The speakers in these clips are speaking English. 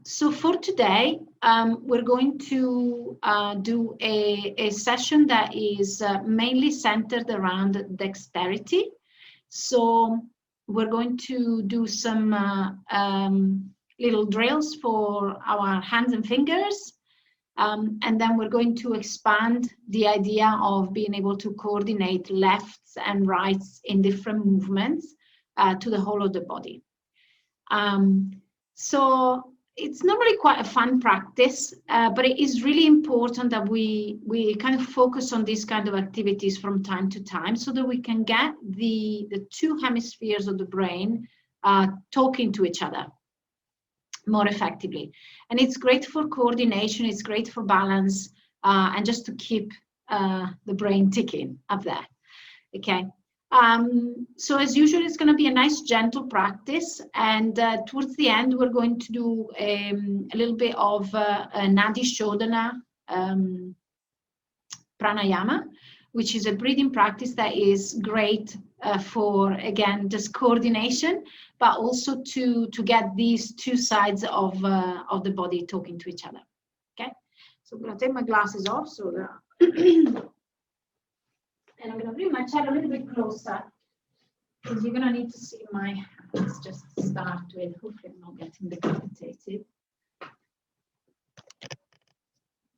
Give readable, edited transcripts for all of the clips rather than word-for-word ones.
So for today, we're going to do a session that is mainly centered around dexterity. So we're going to do some little drills for our hands and fingers. And then we're going to expand the idea of being able to coordinate lefts and rights in different movements to the whole of the body. So it's not really quite a fun practice, but it is really important that we kind of focus on these kind of activities from time to time so that we can get the two hemispheres of the brain talking to each other more effectively. And it's great for coordination, it's great for balance, and just to keep the brain ticking up there, okay? So as usual, it's going to be a nice gentle practice, and towards the end we're going to do a little bit of a Nadi Shodhana pranayama, which is a breathing practice that is great for, again, just coordination, but also to get these two sides of the body talking to each other. Okay, so I'm going to take my glasses off so that and I'm going to bring my chair a little bit closer because you're going to need to see my hands. Just start with, hopefully I'm not getting decapitated.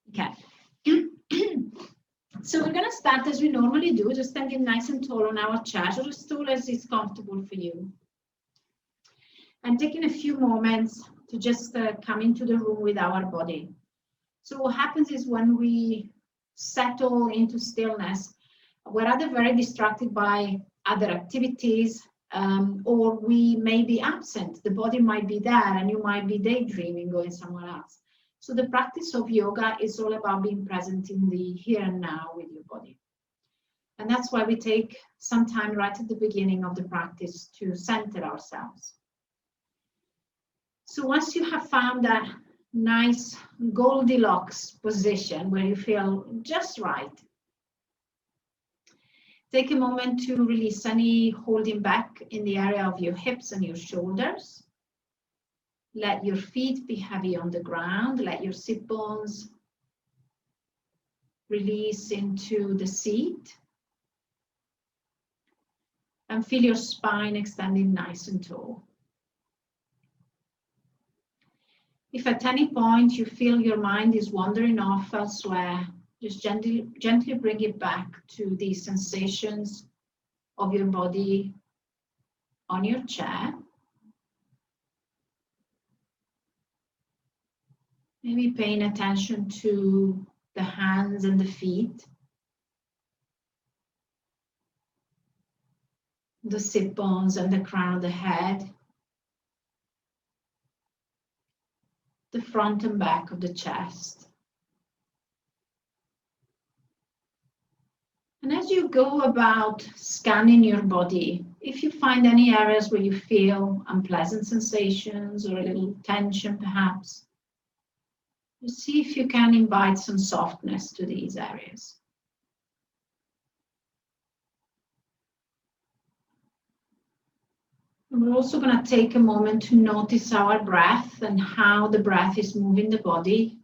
Okay. So we're going to start as we normally do, just standing nice and tall on our chair, or as tall as is comfortable for you. And taking a few moments to just come into the room with our body. So what happens is when we settle into stillness, we're either very distracted by other activities, or we may be absent. The body might be there and you might be daydreaming, going somewhere else. So the practice of yoga is all about being present in the here and now with your body. And that's why we take some time right at the beginning of the practice to center ourselves. So once you have found that nice Goldilocks position where you feel just right, take a moment to release any holding back in the area of your hips and your shoulders. Let your feet be heavy on the ground. Let your sit bones release into the seat. And feel your spine extending nice and tall. If at any point you feel your mind is wandering off elsewhere, just gently bring it back to the sensations of your body on your chair. Maybe paying attention to the hands and the feet, the sit bones and the crown of the head, the front and back of the chest. And as you go about scanning your body, if you find any areas where you feel unpleasant sensations or a little tension perhaps, just see if you can invite some softness to these areas. And we're also going to take a moment to notice our breath and how the breath is moving the body.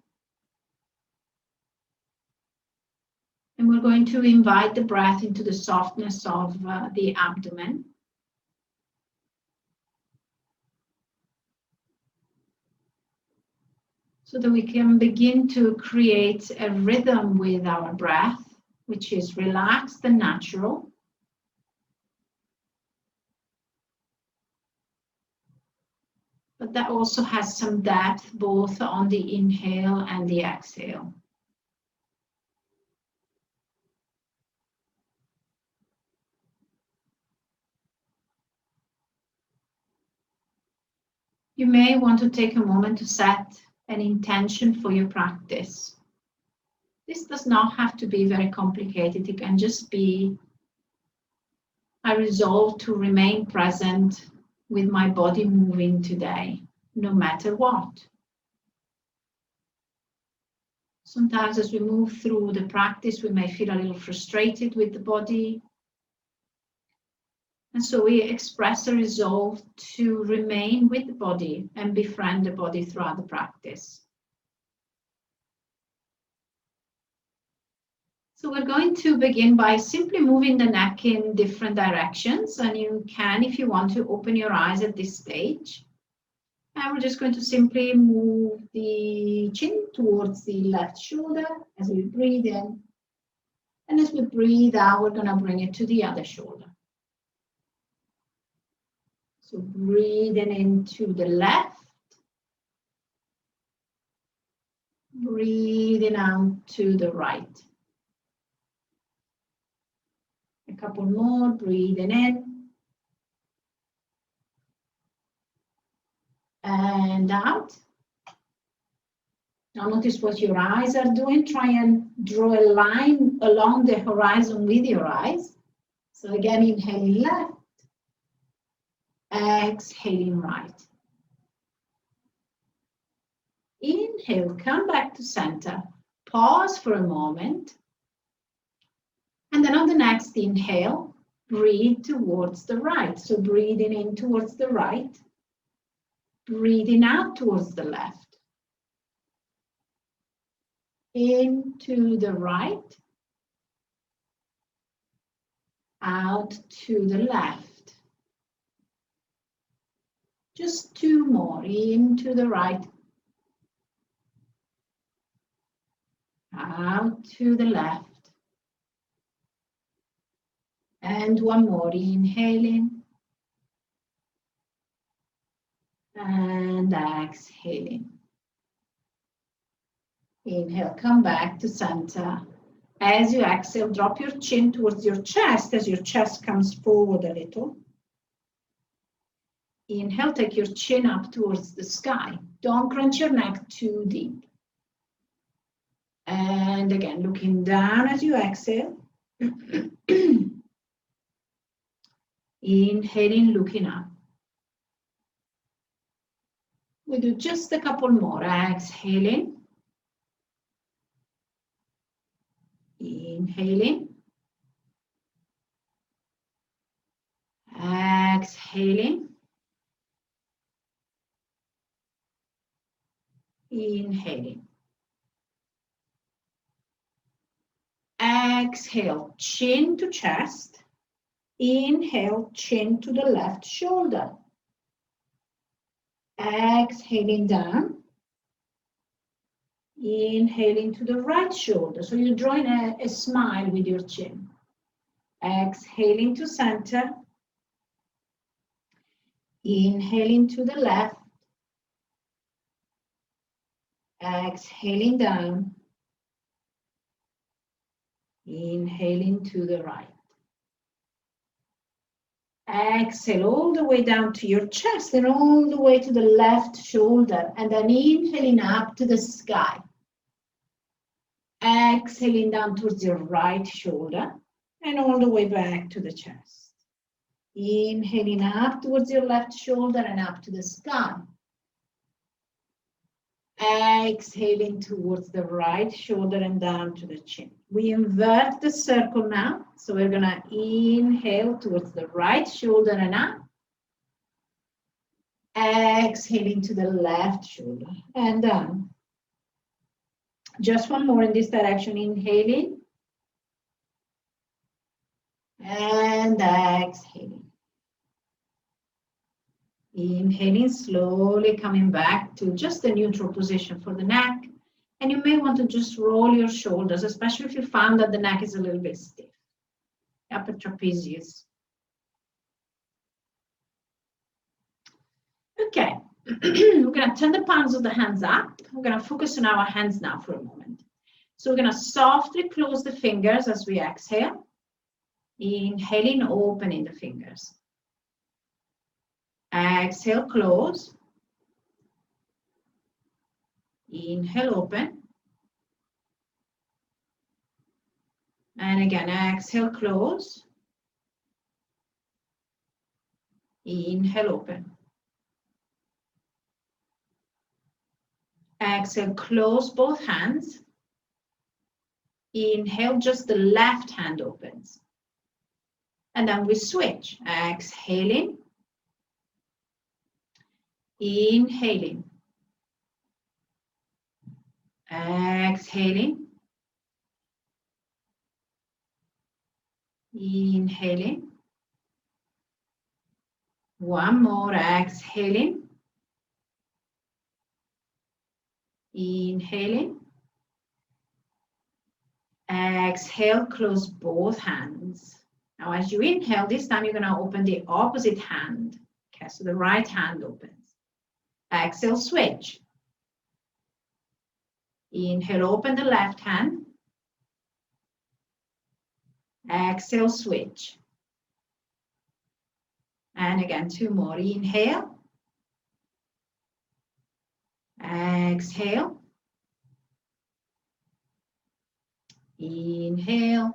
And we're going to invite the breath into the softness of the abdomen. So that we can begin to create a rhythm with our breath, which is relaxed and natural. But that also has some depth both on the inhale and the exhale. You may want to take a moment to set an intention for your practice. This does not have to be very complicated. It can just be, I resolve to remain present with my body moving today, no matter what. Sometimes as we move through the practice, we may feel a little frustrated with the body. And so we express a resolve to remain with the body and befriend the body throughout the practice. So we're going to begin by simply moving the neck in different directions. And you can, if you want to, open your eyes at this stage. And we're just going to simply move the chin towards the left shoulder as we breathe in. And as we breathe out, we're going to bring it to the other shoulder. So breathing into the left. Breathing out to the right. A couple more, breathing in. And out. Now notice what your eyes are doing. Try and draw a line along the horizon with your eyes. So again, inhaling left. Exhaling right. Inhale, come back to center. Pause for a moment. And then on the next inhale, breathe towards the right. So breathing in towards the right. Breathing out towards the left. In to the right. Out to the left. Just two more, in to the right, out to the left, and one more, inhaling, and exhaling. Inhale, come back to center. As you exhale, drop your chin towards your chest as your chest comes forward a little. Inhale, take your chin up towards the sky. Don't crunch your neck too deep. And again, looking down as you exhale. Inhaling, looking up. We do just a couple more. Exhaling. Inhaling. Exhaling. Inhaling. Exhale, chin to chest. Inhale, chin to the left shoulder. Exhaling down. Inhaling to the right shoulder. So you're drawing a smile with your chin. Exhaling to center. Inhaling to the left. Exhaling down. Inhaling to the right. Exhale all the way down to your chest and all the way to the left shoulder. And then inhaling up to the sky. Exhaling down towards your right shoulder and all the way back to the chest. Inhaling up towards your left shoulder and up to the sky. Exhaling towards the right shoulder and down to the chin. We invert the circle now. So we're going to inhale towards the right shoulder and up. Exhaling to the left shoulder and down. Just one more in this direction. Inhaling. And exhaling. Inhaling, slowly coming back to just a neutral position for the neck. And you may want to just roll your shoulders, especially if you found that the neck is a little bit stiff. Upper trapezius. Okay, we're going to turn the palms of the hands up. We're going to focus on our hands now for a moment. So we're going to softly close the fingers as we exhale. Inhaling, opening the fingers. Exhale, close. Inhale, open. And again, exhale, close. Inhale, open. Exhale, close both hands. Inhale, just the left hand opens. And then we switch. Exhaling. Inhaling. Exhaling. Inhaling. One more. Exhaling. Inhaling. Exhale, close both hands. Now, as you inhale, this time you're going to open the opposite hand. Okay, so the right hand opens. Exhale, switch. Inhale, open the left hand. Exhale, switch. And again, two more. Inhale. Exhale. Inhale.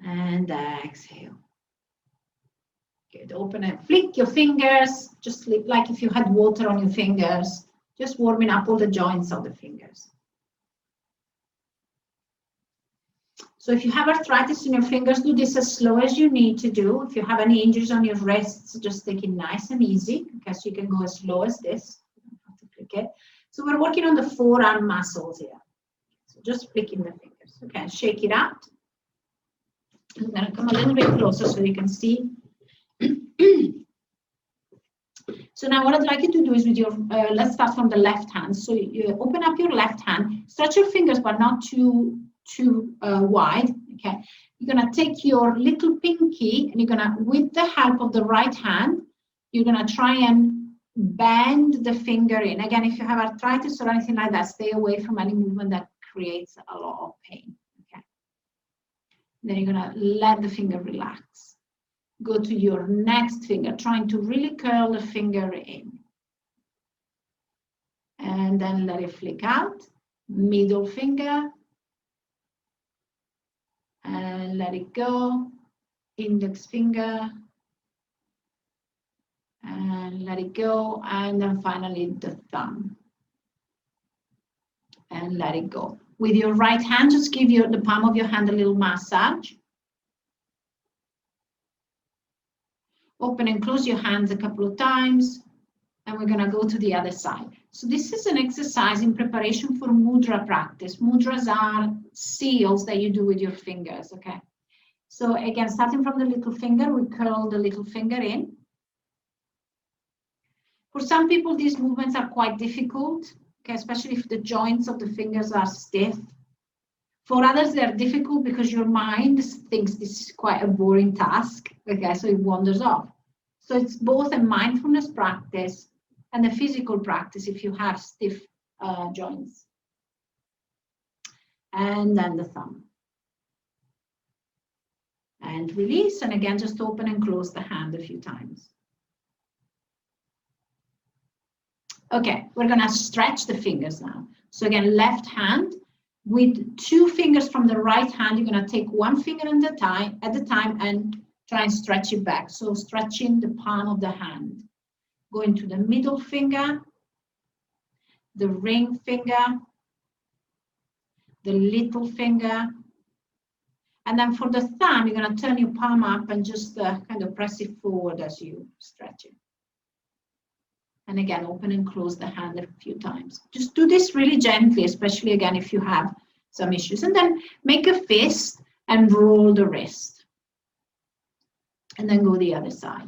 And exhale. Good. Open and flick your fingers, just like if you had water on your fingers, just warming up all the joints of the fingers. So if you have arthritis in your fingers, do this as slow as you need to do. If you have any injuries on your wrists, just take it nice and easy. Okay, so you can go as slow as this. You don't have to flick it. So we're working on the forearm muscles here. So just flicking the fingers. Okay, shake it out. I'm going to come a little bit closer so you can see. So now what I'd like you to do is with your, let's start from the left hand. So you open up your left hand, stretch your fingers, but not too wide. Okay, you're going to take your little pinky and you're going to, with the help of the right hand, you're going to try and bend the finger in. Again, if you have arthritis or anything like that, stay away from any movement that creates a lot of pain. Okay, then you're going to let the finger relax. Go to your next finger, trying to really curl the finger in. And then let it flick out. Middle finger. And let it go. Index finger. And let it go. And then finally the thumb. And let it go. With your right hand, just give the palm of your hand a little massage. Open and close your hands a couple of times, and we're going to go to the other side. So this is an exercise in preparation for mudra practice. Mudras are seals that you do with your fingers, okay? So again, starting from the little finger, we curl the little finger in. For some people, these movements are quite difficult, okay, especially if the joints of the fingers are stiff. For others, they're difficult because your mind thinks this is quite a boring task, okay, so it wanders off. So it's both a mindfulness practice and a physical practice if you have stiff joints. And then the thumb. And release, and again, just open and close the hand a few times. Okay, we're going to stretch the fingers now. So again, left hand. With two fingers from the right hand, you're going to take one finger at a time and try and stretch it back. So stretching the palm of the hand. Going to the middle finger, the ring finger, the little finger. And then for the thumb, you're going to turn your palm up and just kind of press it forward as you stretch it. And again, open and close the hand a few times. Just do this really gently, especially again if you have some issues. And then make a fist and roll the wrist. And then go the other side.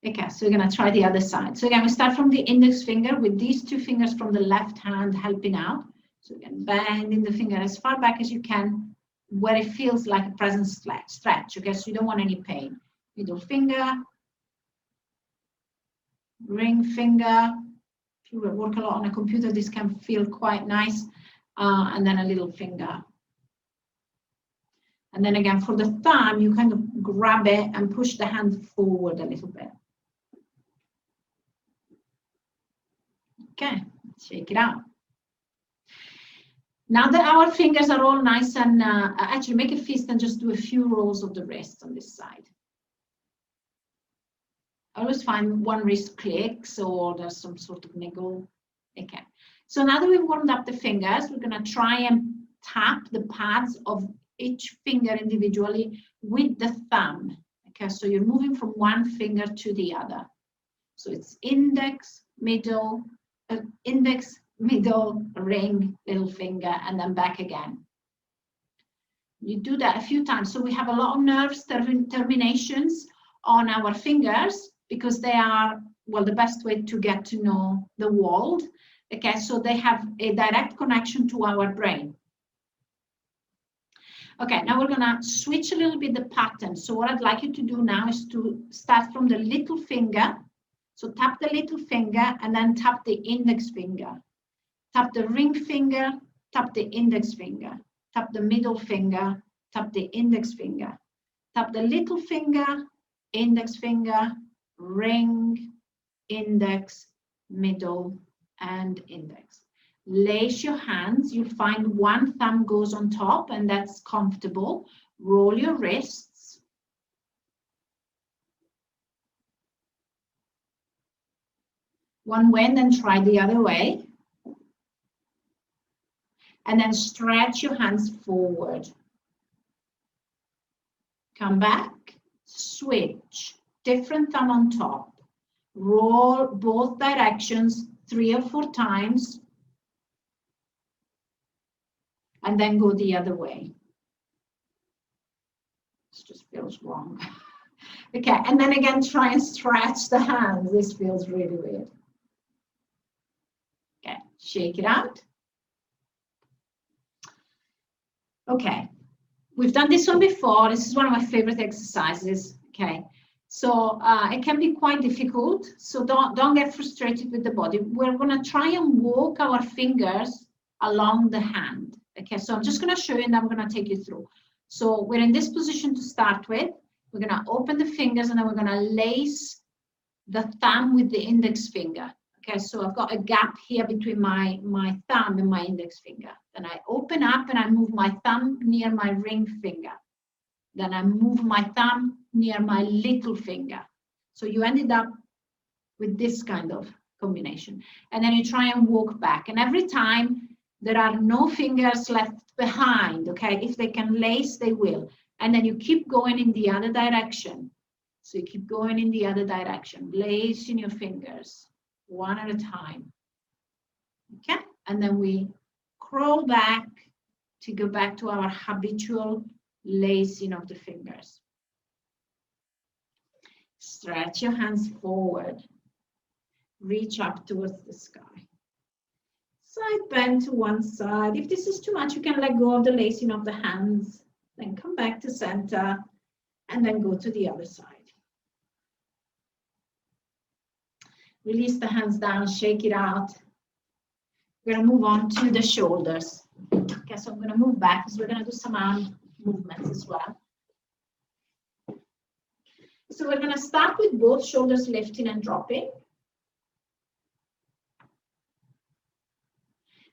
Okay, so we're going to try the other side. So again, we start from the index finger with these two fingers from the left hand helping out. So again, bending the finger as far back as you can where it feels like a present stretch. Okay, so you don't want any pain. Middle finger. Ring finger. If you work a lot on a computer, this can feel quite nice. And then a little finger. And then again, for the thumb, you kind of grab it and push the hand forward a little bit. Okay, shake it out. Now that our fingers are all nice and actually make a fist and just do a few rolls of the wrist on this side. I always find one wrist clicks or there's some sort of niggle. Okay. So now that we've warmed up the fingers, we're going to try and tap the pads of each finger individually with the thumb. Okay, so you're moving from one finger to the other. So it's index, middle, ring, little finger, and then back again. You do that a few times. So we have a lot of nerves terminations on our fingers because they are, well, the best way to get to know the world. Okay, so they have a direct connection to our brain. Okay, now we're gonna switch a little bit the pattern. So what I'd like you to do now is to start from the little finger. So tap the little finger and then tap the index finger. Tap the ring finger, tap the index finger. Tap the middle finger, tap the index finger. Tap the little finger, index finger, ring, index, middle, and index. Lace your hands. You'll find one thumb goes on top, and that's comfortable. Roll your wrists. One way, and then try the other way. And then stretch your hands forward. Come back, switch, different thumb on top. Roll both directions 3 or 4 times. And then go the other way. This just feels wrong. Okay, and then again, try and stretch the hands. This feels really weird. Okay, shake it out. Okay, we've done this one before. This is one of my favorite exercises. Okay, so it can be quite difficult. So don't get frustrated with the body. We're going to try and walk our fingers along the hand. Okay, so I'm just going to show you and I'm going to take you through. So we're in this position to start with. We're going to open the fingers and then we're going to lace the thumb with the index finger. Okay, so I've got a gap here between my thumb and my index finger. Then I open up and I move my thumb near my ring finger. Then I move my thumb near my little finger. So you ended up with this kind of combination. And then you try and walk back. And every time there are no fingers left behind, okay? If they can lace, they will. And then you keep going in the other direction. So you keep going in the other direction, lacing your fingers, one at a time. Okay? And then we crawl back to go back to our habitual lacing of the fingers. Stretch your hands forward. Reach up towards the sky. Side bend to one side. If this is too much, you can let go of the lacing of the hands. Then come back to center and then go to the other side. Release the hands down, shake it out. We're going to move on to the shoulders. Okay, so I'm going to move back because we're going to do some arm movements as well. So we're going to start with both shoulders lifting and dropping.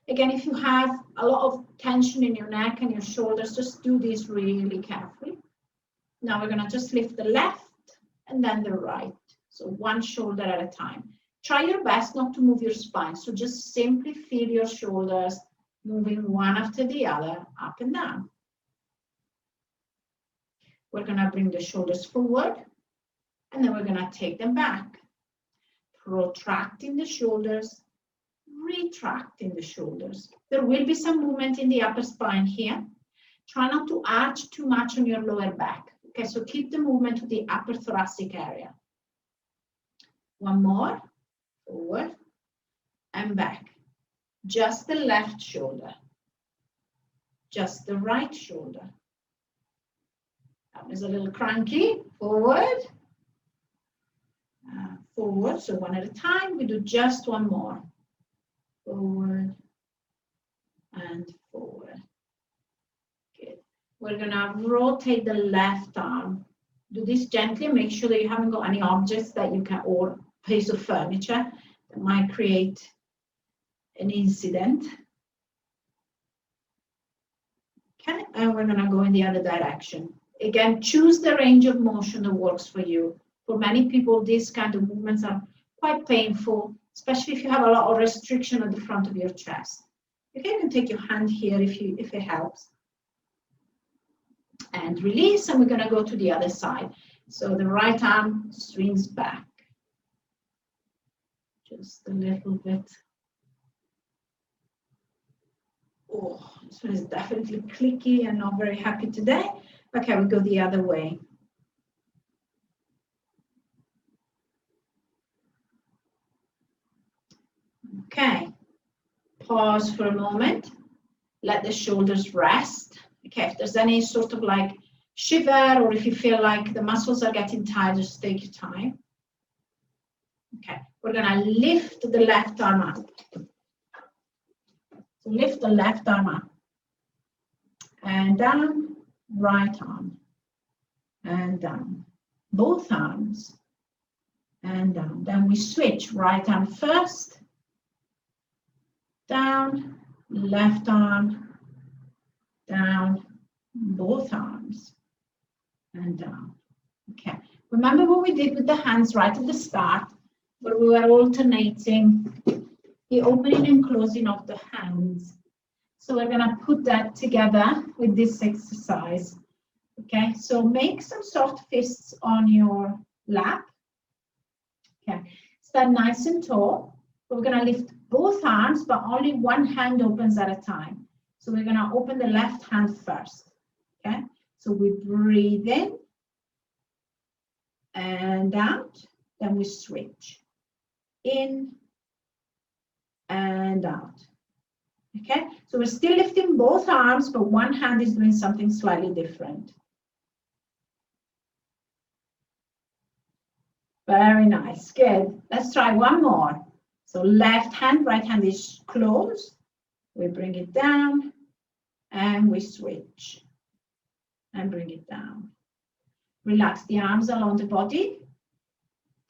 Again, if you have a lot of tension in your neck and your shoulders, just do this really carefully. Now we're going to just lift the left and then the right. So one shoulder at a time. Try your best not to move your spine. So just simply feel your shoulders moving one after the other, up and down. We're going to bring the shoulders forward and then we're going to take them back. Protracting the shoulders. Retracting the shoulders. There will be some movement in the upper spine here. Try not to arch too much on your lower back. Okay, so keep the movement to the upper thoracic area. One more. Forward and back. Just the left shoulder. Just the right shoulder. That was a little cranky. Forward. Forward. So one at a time. We do just one more. Forward and forward. Good. We're going to rotate the left arm. Do this gently. Make sure that you haven't got any objects that you can, or piece of furniture that might create an incident. Okay, and we're going to go in the other direction. Again, choose the range of motion that works for you. For many people, these kind of movements are quite painful, especially if you have a lot of restriction at the front of your chest. Okay, you can take your hand here if it helps. And release, and we're going to go to the other side. So the right arm swings back. Just a little bit. Oh, this one is definitely clicky and not very happy today. Okay, we go the other way. Okay, pause for a moment. Let the shoulders rest. Okay, if there's any sort of like shiver or if you feel like the muscles are getting tired, just take your time. Okay, we're going to lift the left arm up. So lift the left arm up. And down, right arm. And down. Both arms. And down. Then we switch. Right arm first. Down. Left arm. Down. Both arms. And down. Okay. Remember what we did with the hands right at the start, where we were alternating the opening and closing of the hands. So we're going to put that together with this exercise. Okay, so make some soft fists on your lap. Okay, stand nice and tall. We're going to lift both arms, but only one hand opens at a time. So we're going to open the left hand first. Okay, so we breathe in and out, then we switch. In and out. Okay, so we're still lifting both arms, but one hand is doing something slightly different. Very nice, good. Let's try one more. So left hand, right hand is closed. We bring it down and we switch and bring it down. Relax the arms along the body.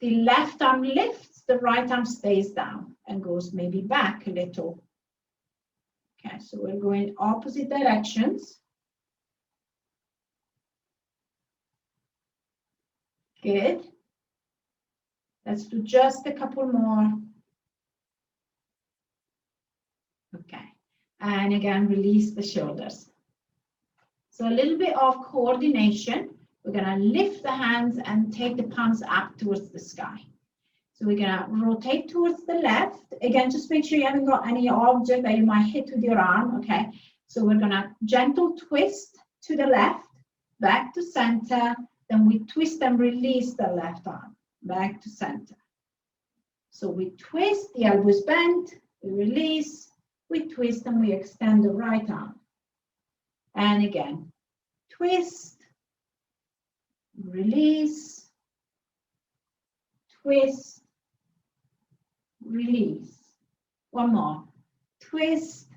The left arm lifts, the right arm stays down and goes maybe back a little. Okay, so we're going opposite directions. Good. Let's do just a couple more. Okay, and again, release the shoulders. So a little bit of coordination. We're going to lift the hands and take the palms up towards the sky. So we're going to rotate towards the left. Again, just make sure you haven't got any object that you might hit with your arm, okay? So we're going to gentle twist to the left, back to center. Then we twist and release the left arm, back to center. So we twist, the elbows bent, we release, we twist, and we extend the right arm. And again, twist, release, twist, release. One more. Twist,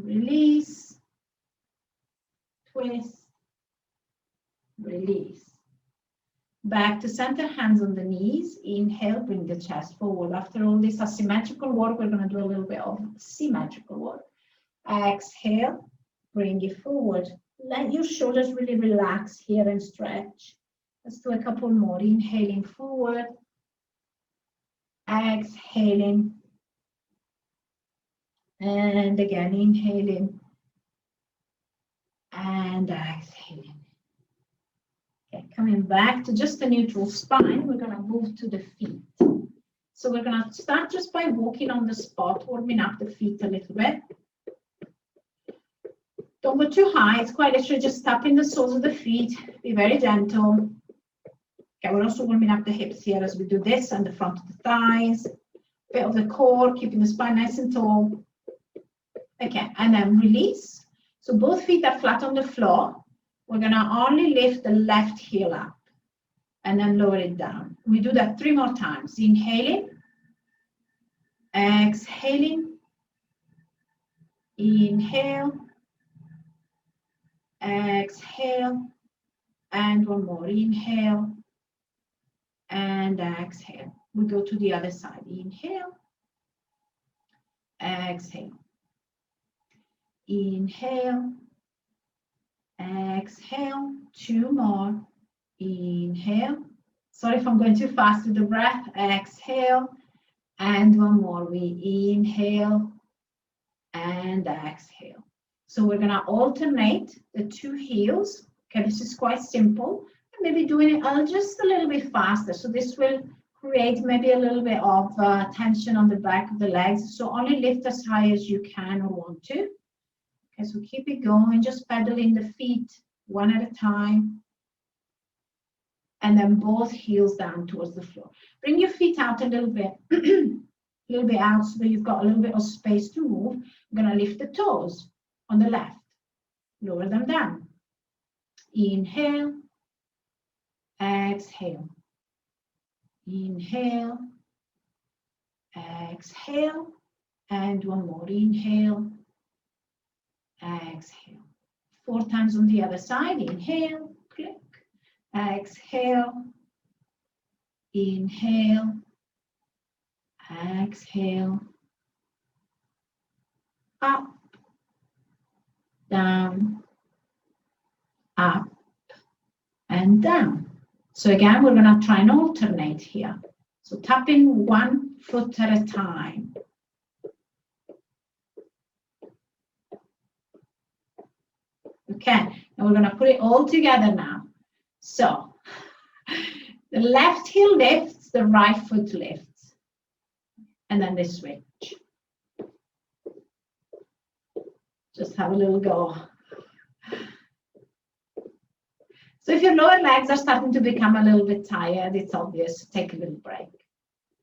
release, twist, release. Back to center, hands on the knees. Inhale, bring the chest forward. After all this asymmetrical work, we're going to do a little bit of symmetrical work. Exhale, bring it forward. Let your shoulders really relax here and stretch. Let's do a couple more. Inhaling forward. Exhaling. And again, inhaling. And exhaling. Okay, coming back to just a neutral spine, we're going to move to the feet. So we're going to start just by walking on the spot, warming up the feet a little bit. Don't go too high. It's quite literally just tapping the soles of the feet. Be very gentle. Okay, we're also warming up the hips here as we do this, and the front of the thighs. Bit of the core, keeping the spine nice and tall. Okay, and then release. So both feet are flat on the floor. We're going to only lift the left heel up and then lower it down. We do that 3 more times. Inhaling, exhaling, inhale, exhale, and one more. Inhale and exhale. We go to the other side. Inhale, exhale, inhale, exhale. 2 more. Inhale. Sorry if I'm going too fast with the breath. Exhale. And 1 more. We inhale and exhale. So we're going to alternate the two heels. Okay, this is quite simple. Maybe doing it just a little bit faster. So this will create maybe a little bit of tension on the back of the legs. So only lift as high as you can or want to. Okay, so keep it going, just pedaling the feet one at a time. And then both heels down towards the floor. Bring your feet out a little bit, a little bit out so that you've got a little bit of space to move. I'm going to lift the toes on the left, lower them down. Inhale, exhale. Inhale, exhale, and one more. Inhale, exhale. 4 times on the other side. Inhale, click. Exhale, inhale, exhale, up, down, up, and down. So again, we're going to try and alternate here. So tapping one foot at a time. Okay, and we're going to put it all together now. So the left heel lifts, the right foot lifts, and then they switch. Just have a little go. So if your lower legs are starting to become a little bit tired, it's obvious, take a little break.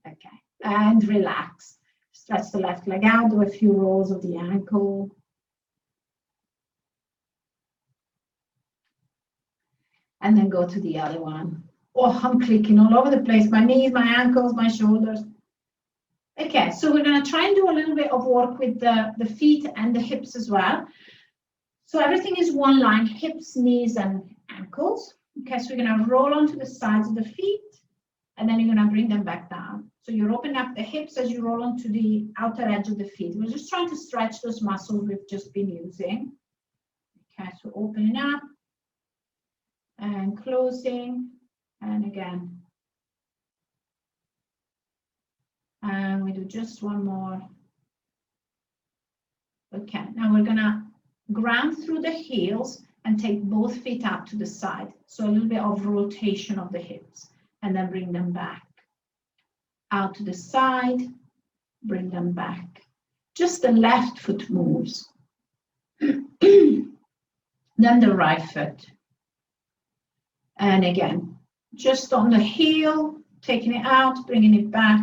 Okay, and relax. Stretch the left leg out, do a few rolls of the ankle. And then go to the other one. Oh, I'm clicking all over the place. My knees, my ankles, my shoulders. Okay, so we're going to try and do a little bit of work with the feet and the hips as well. So everything is one line, hips, knees, and ankles. Okay, so we're going to roll onto the sides of the feet, and then you're going to bring them back down. So you're opening up the hips as you roll onto the outer edge of the feet. We're just trying to stretch those muscles we've just been using. Okay, so opening up. And closing, and again. And we do just one more. Okay, now we're gonna ground through the heels and take both feet up to the side. So a little bit of rotation of the hips, and then bring them back. Out to the side, bring them back. Just the left foot moves. Then the right foot. And again, just on the heel, taking it out, bringing it back,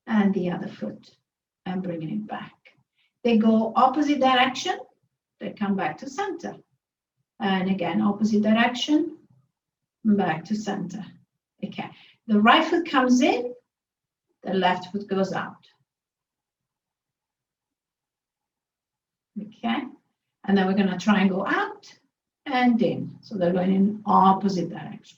and the other foot, and bringing it back. They go opposite direction, they come back to center. And again, opposite direction, back to center. Okay, the right foot comes in, the left foot goes out. Okay, and then we're going to try and go out and in. So they're going in opposite direction.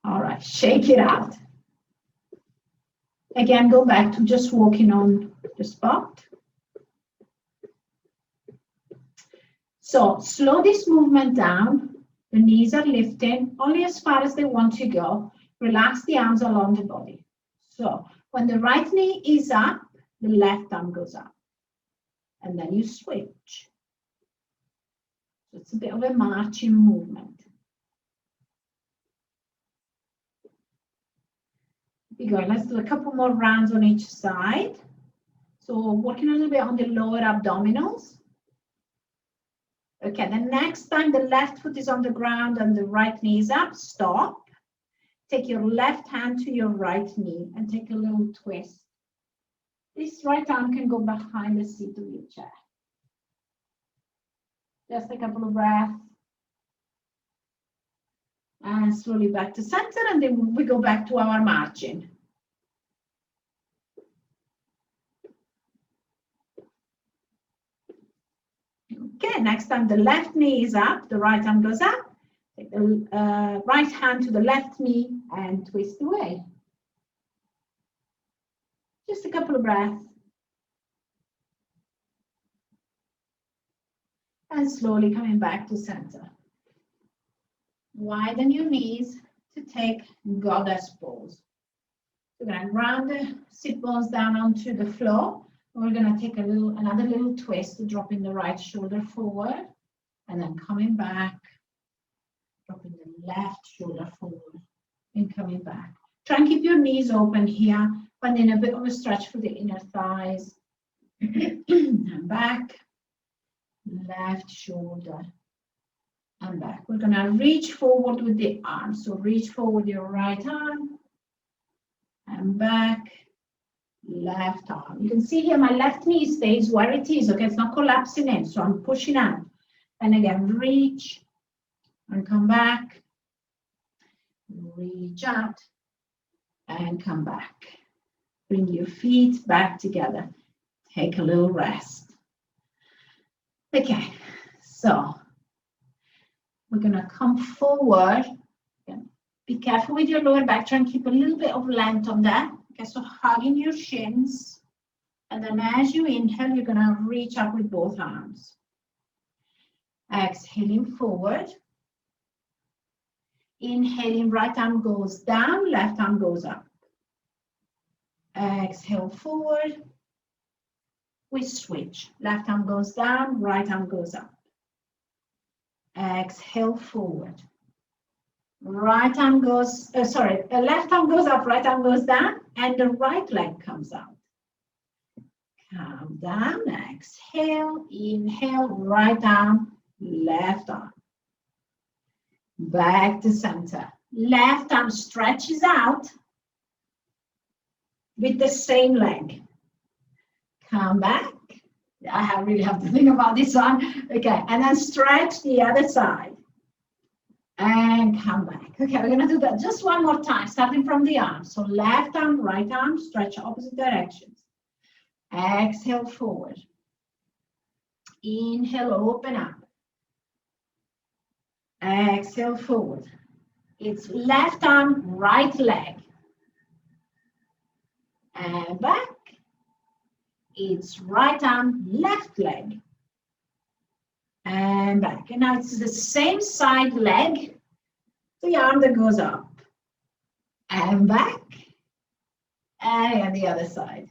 All right, shake it out. Again, go back to just walking on the spot. So slow this movement down. The knees are lifting only as far as they want to go. Relax the arms along the body. So when the right knee is up, the left arm goes up. And then you switch. So it's a bit of a marching movement. Keep going. Let's do a couple more rounds on each side. So working a little bit on the lower abdominals. Okay, the next time the left foot is on the ground and the right knee is up, stop. Take your left hand to your right knee and take a little twist. This right arm can go behind the seat of your chair. Just a couple of breaths. And slowly back to center, and then we go back to our marching. Okay, next time the left knee is up, the right arm goes up. Take the right hand to the left knee and twist away. Just a couple of breaths. And slowly coming back to center. Widen your knees to take goddess pose. We're going to ground the sit bones down onto the floor. We're going to take another little twist, dropping the right shoulder forward, and then coming back, dropping the left shoulder forward, and coming back. Try and keep your knees open here, finding a bit of a stretch for the inner thighs. And back, left shoulder, and back. We're going to reach forward with the arm. So reach forward your right arm, and back, left arm. You can see here my left knee stays where it is, okay? It's not collapsing in, so I'm pushing out. And again, reach, and come back, reach out, and come back. Bring your feet back together. Take a little rest. Okay, so we're going to come forward. Be careful with your lower back. Try and keep a little bit of length on that. Okay, so hugging your shins. And then as you inhale, you're going to reach up with both arms. Exhaling forward. Inhaling, right arm goes down, left arm goes up. Exhale forward. We switch. Left arm goes down, right arm goes up. Exhale forward. Right arm goes, left arm goes up, right arm goes down, and the right leg comes out. Come down, exhale, inhale, right arm, left arm. Back to center. Left arm stretches out with the same leg. Come back. I really have to think about this one. Okay, and then stretch the other side. And come back. Okay, we're going to do that just one more time, starting from the arm. So left arm, right arm, stretch opposite directions. Exhale forward. Inhale, open up. Exhale forward. It's left arm, right leg. And back. It's right arm, left leg. And back. And now it's the same side leg, the arm that goes up. And back. And the other side.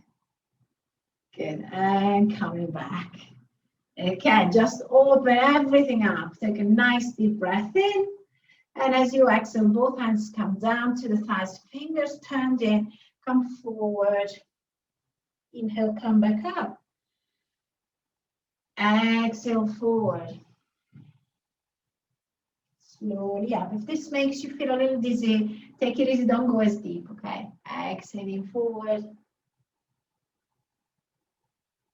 Good. And coming back. Okay, just open everything up. Take a nice deep breath in. And as you exhale, both hands come down to the thighs, fingers turned in, come forward. Inhale, come back up. Exhale forward. Slowly up. If this makes you feel a little dizzy, take it easy, don't go as deep, okay? Exhaling forward.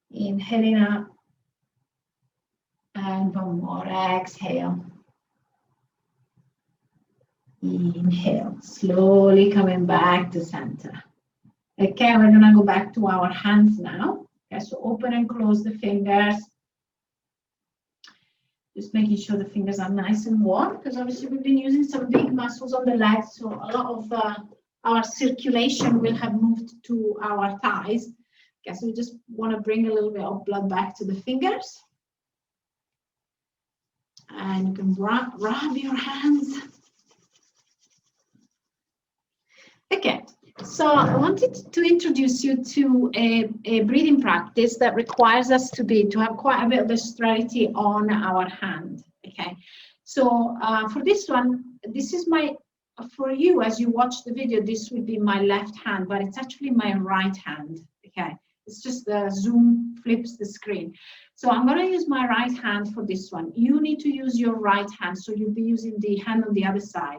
Inhaling up. And one more, exhale. Inhale, slowly coming back to center. Okay, we're gonna go back to our hands now. Okay, so open and close the fingers. Just making sure the fingers are nice and warm, because obviously we've been using some big muscles on the legs, so a lot of our circulation will have moved to our thighs. Okay, so we just want to bring a little bit of blood back to the fingers. And you can rub your hands. Okay, so I wanted to introduce you to a breathing practice that requires us to have quite a bit of dexterity on our hand. Okay, so for this one, this is for you as you watch the video, this will be my left hand, but it's actually my right hand. Okay, it's just the Zoom flips the screen. So I'm going to use my right hand for this one. You need to use your right hand, so you'll be using the hand on the other side.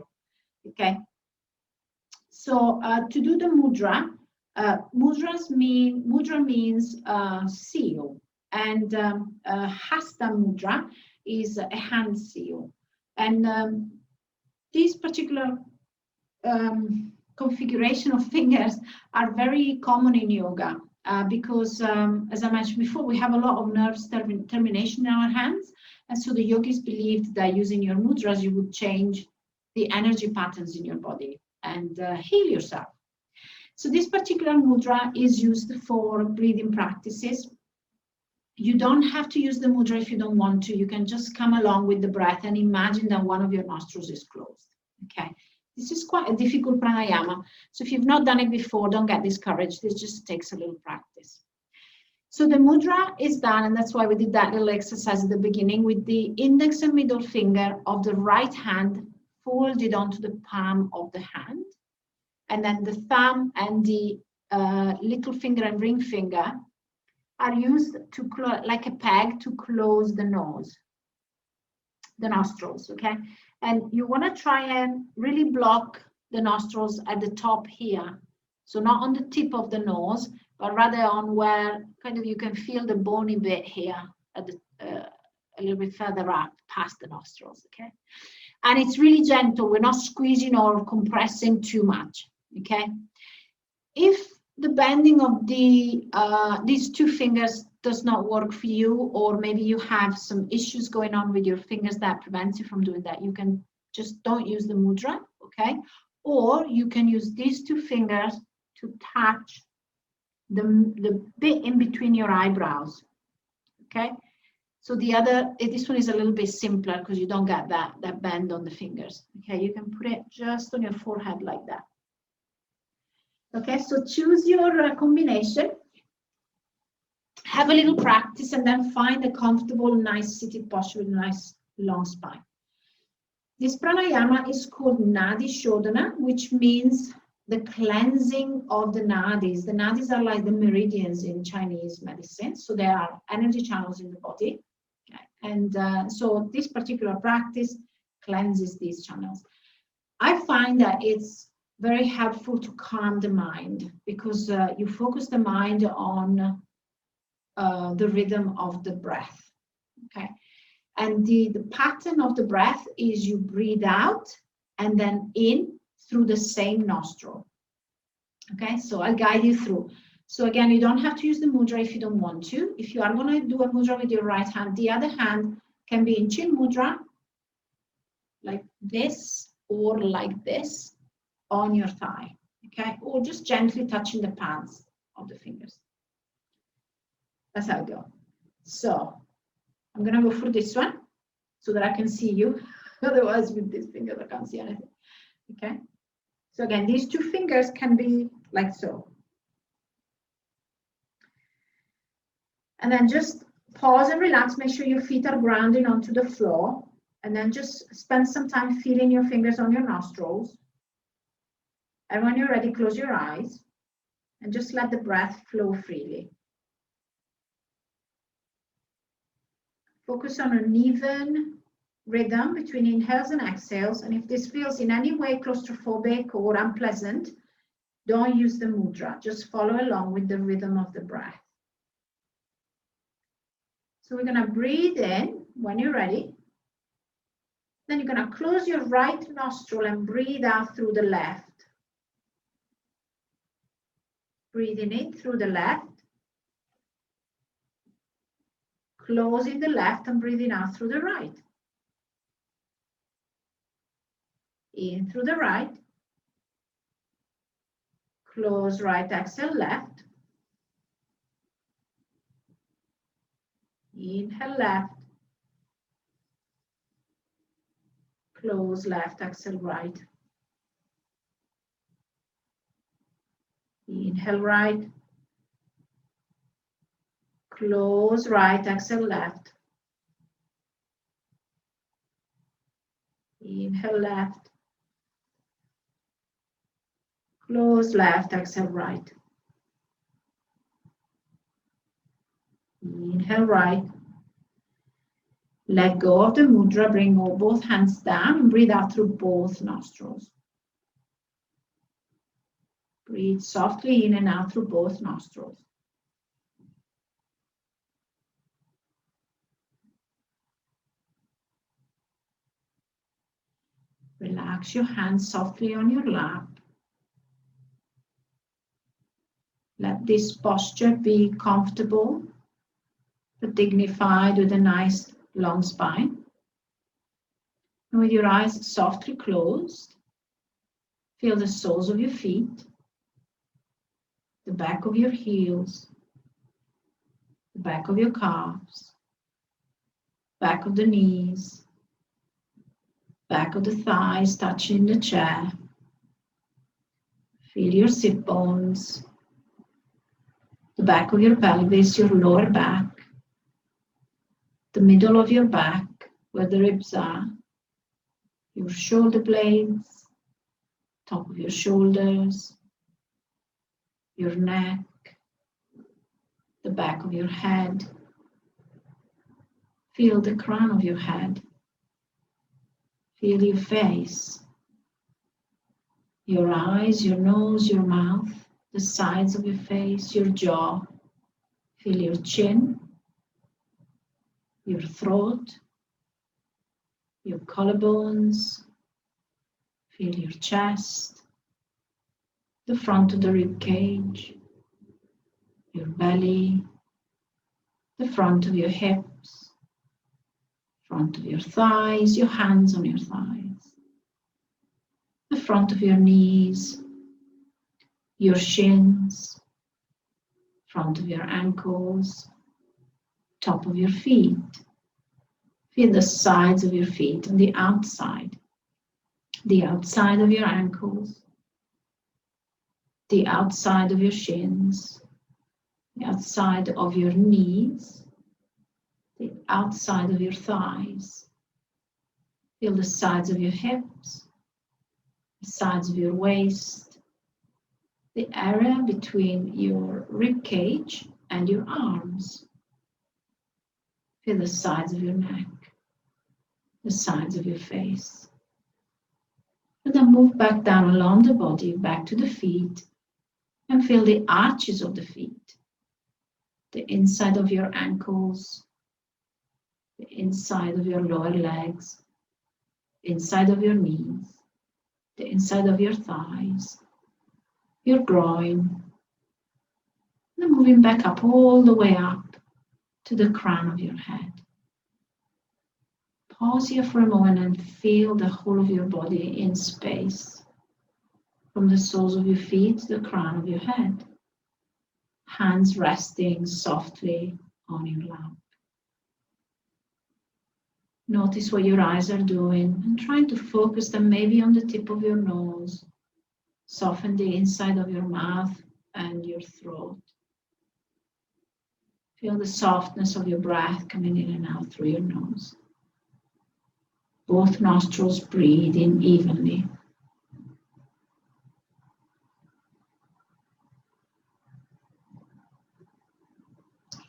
Okay. So to do the mudra, mudra means seal, and hasta mudra is a hand seal. And these particular configuration of fingers are very common in yoga because, as I mentioned before, we have a lot of nerve termination in our hands, and so the yogis believed that using your mudras, you would change the energy patterns in your body and heal yourself. So this particular mudra is used for breathing practices. You don't have to use the mudra if you don't want to. You can just come along with the breath and imagine that one of your nostrils is closed. Okay, This is quite a difficult pranayama. So if you've not done it before, don't get discouraged. This just takes a little practice. So the mudra is done, and that's why we did that little exercise at the beginning with the index and middle finger of the right hand folded onto the palm of the hand. And then the thumb and the little finger and ring finger are used to like a peg to close the nose, the nostrils, okay? And you want to try and really block the nostrils at the top here. So not on the tip of the nose, but rather on where kind of you can feel the bony bit here at the, a little bit further up past the nostrils, okay? And it's really gentle. We're not squeezing or compressing too much, okay? If the bending of the these two fingers does not work for you, or maybe you have some issues going on with your fingers that prevents you from doing that, you can just don't use the mudra, okay? Or you can use these two fingers to touch the bit in between your eyebrows, okay? So the other, this one is a little bit simpler because you don't get that bend on the fingers, okay? You can put it just on your forehead like that. Okay, so choose your combination, have a little practice, and then find a comfortable, nice seated posture with a nice long spine. This pranayama is called Nadi Shodhana, which means the cleansing of the nadis. The nadis are like the meridians in Chinese medicine, so they are energy channels in the body. Okay. And so this particular practice cleanses these channels. I find that it's very helpful to calm the mind because you focus the mind on the rhythm of the breath, okay? And the pattern of the breath is you breathe out and then in through the same nostril, okay? So I'll guide you through. So again, you don't have to use the mudra if you don't want to. If you are going to do a mudra with your right hand, the other hand can be in chin mudra, like this or like this, on your thigh, okay? Or just gently touching the palms of the fingers. That's how I go. So I'm gonna go for this one so that I can see you. Otherwise, with these fingers, I can't see anything, okay? So again, these two fingers can be like so. And then just pause and relax. Make sure your feet are grounding onto the floor. And then just spend some time feeling your fingers on your nostrils. And when you're ready, close your eyes and just let the breath flow freely. Focus on an even rhythm between inhales and exhales. And if this feels in any way claustrophobic or unpleasant, don't use the mudra. Just follow along with the rhythm of the breath. So we're going to breathe in when you're ready. Then you're going to close your right nostril and breathe out through the left. Breathing in through the left. Closing the left and breathing out through the right. In through the right. Close right, exhale left. Inhale left. Close left, exhale right. Inhale right. Close right, exhale left. Inhale left. Close left, exhale right. Inhale right. Let go of the mudra, bring both hands down and breathe out through both nostrils. Breathe softly in and out through both nostrils. Relax your hands softly on your lap. Let this posture be comfortable but dignified with a nice long spine. And with your eyes softly closed, feel the soles of your feet, the back of your heels, the back of your calves, back of the knees, back of the thighs touching the chair, Feel your sit bones, the back of your pelvis, your lower back, the middle of your back where the ribs are, your shoulder blades, top of your shoulders, your neck, the back of your head. Feel the crown of your head. Feel your face, your eyes, your nose, your mouth, the sides of your face, your jaw. Feel your chin, your throat, your collarbones. Feel your chest, the front of the rib cage, your belly, the front of your hips, front of your thighs, your hands on your thighs, the front of your knees, your shins, front of your ankles, top of your feet. Feel the sides of your feet and the outside of your ankles, the outside of your shins, the outside of your knees, the outside of your thighs. Feel the sides of your hips, the sides of your waist, the area between your rib cage and your arms. Feel the sides of your neck, the sides of your face. And then move back down along the body, back to the feet, and feel the arches of the feet, the inside of your ankles, the inside of your lower legs, inside of your knees, the inside of your thighs, your groin. And then moving back up, all the way up to the crown of your head. Pause here for a moment and feel the whole of your body in space, from the soles of your feet to the crown of your head. Hands resting softly on your lap. Notice what your eyes are doing and trying to focus them maybe on the tip of your nose. Soften the inside of your mouth and your throat. Feel the softness of your breath coming in and out through your nose. Both nostrils breathe in evenly.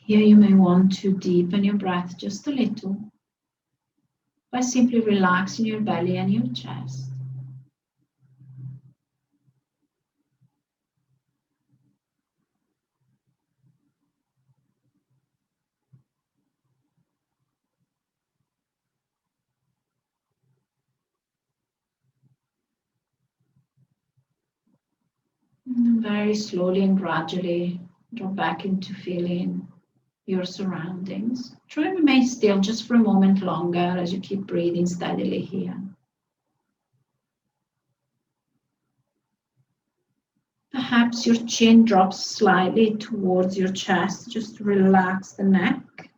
Here you may want to deepen your breath just a little by simply relaxing your belly and your chest. And very slowly and gradually drop back into feeling your surroundings. Try and remain still just for a moment longer as you keep breathing steadily here. Perhaps your chin drops slightly towards your chest. Just relax the neck.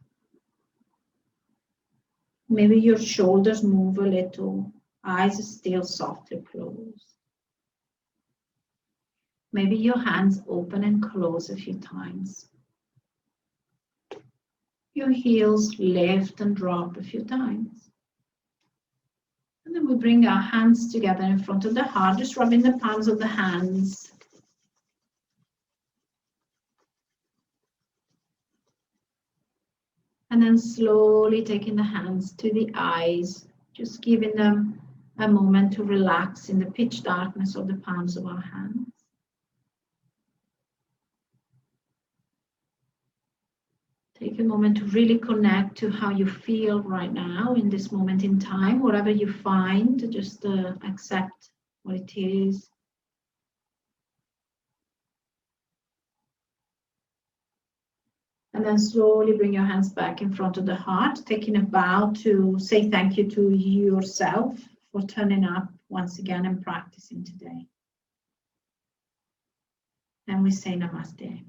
Maybe your shoulders move a little. Eyes are still softly closed. Maybe your hands open and close a few times. Your heels lift and drop a few times. And then we bring our hands together in front of the heart, just rubbing the palms of the hands. And then slowly taking the hands to the eyes, just giving them a moment to relax in the pitch darkness of the palms of our hands. Take a moment to really connect to how you feel right now in this moment in time, whatever you find, to just accept what it is. And then slowly bring your hands back in front of the heart, taking a bow to say thank you to yourself for turning up once again and practicing today. And we say namaste.